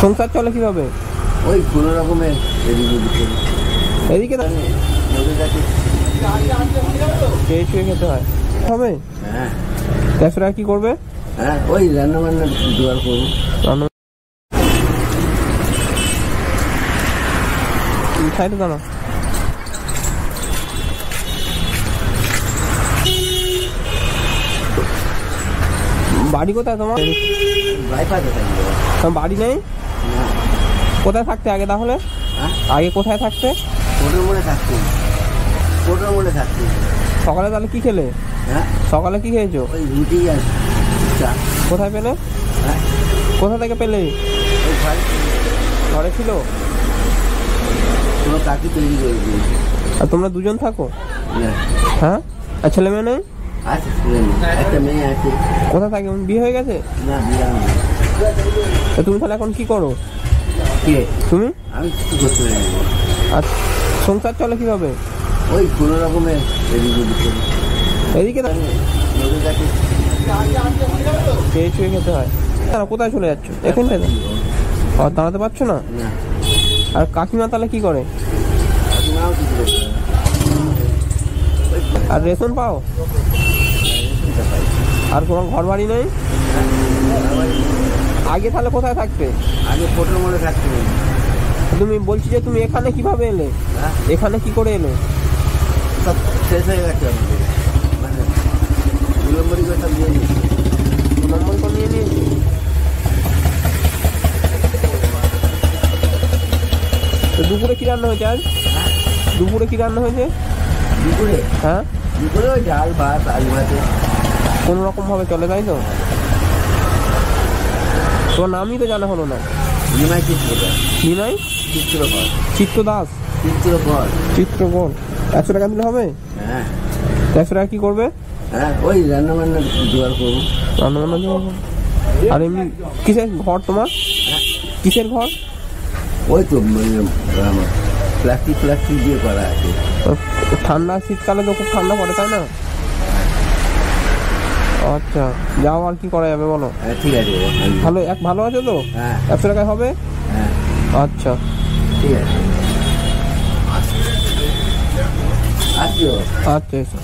সংসার চলে কিভাবে? ওই কোনো রকমের এদিকে খেয়ে শুয়ে খেতে হয় হবে। হ্যাঁ 100 টাকা কি করবে? হ্যাঁ ওই রান্না বান্না জোগাড় করবো। সাইডে দাঁড়া। বাড়ি কোথায় তোমার? তোমার বাড়ি নেই? কোথায় থাকতে আগে তাহলে? আগে কোথায় থাকতে? সকালে তাহলে কি খেলে? সকালে কি খেয়েছো? কোথায় পেলে? কোথা থেকে পেলে? ঘরে ছিল? আর তোমরা দুজন থাকো? হ্যাঁ আর ছেলে মেয়ে নেই? কোথা থাকে? বিয়ে হয়ে গেছে? তুমি তাহলে এখন কি করো? তুমি আর সংসার চলে কিভাবে? ওই কোনো রকমের এদিকে খেয়ে শুয়ে খেতে হয়। কোথায় চলে যাচ্ছ? এখানটায় দাঁড়াতে পারছো না? আর কাকিমা তাহলে কি করে? আর রেশন পাও? আর কোনো ঘর বাড়ি নেই? আগে তাহলে কোথায় থাকতে? আগে ফটোর মধ্যে থাকতে। তুমি বলছি যে তুমি এখানে কিভাবে এলে? এখানে কি করে এলে? সব শেষ হয়ে গেছে মানে 2 নম্বরই করে সব নিয়ে নিয়েছি। 2 নম্বর করে নিয়ে নিয়েছি। তো দুপুরে কি রান্না হয়েছে আজ? দুপুরে কি রান্না হয়েছে? দুপুরে? হ্যাঁ দুপুরে ওই ডাল ভাত আলু ভাতে কোনো রকম ভাবে চলে, তাই তো? তোমার নামই তো জানা হলো না। নিমাই চিত্রকর। নিমাই চিত্রকর। চিত্র দাস। চিত্রকর। চিত্রকর। 100 টাকা দিলে হবে? হ্যাঁ 100 টাকা কি করবে? হ্যাঁ ওই রান্না বান্না জোগাড় করবো। রান্না বান্না জোগাড় করবো। আর এমনি কিসের ঘর তোমার? কিসের ঘর? ওই তো প্লাস্টিক দিয়ে করা আছে। ঠান্ডা শীতকালে তো খুব ঠান্ডা পড়ে, তাই না? আচ্ছা যাও, আর কি করা যাবে বলো? ঠিক আছে ভালো আছে তো? 100 টাকায় হবে? আচ্ছা ঠিক আছে। আচ্ছা।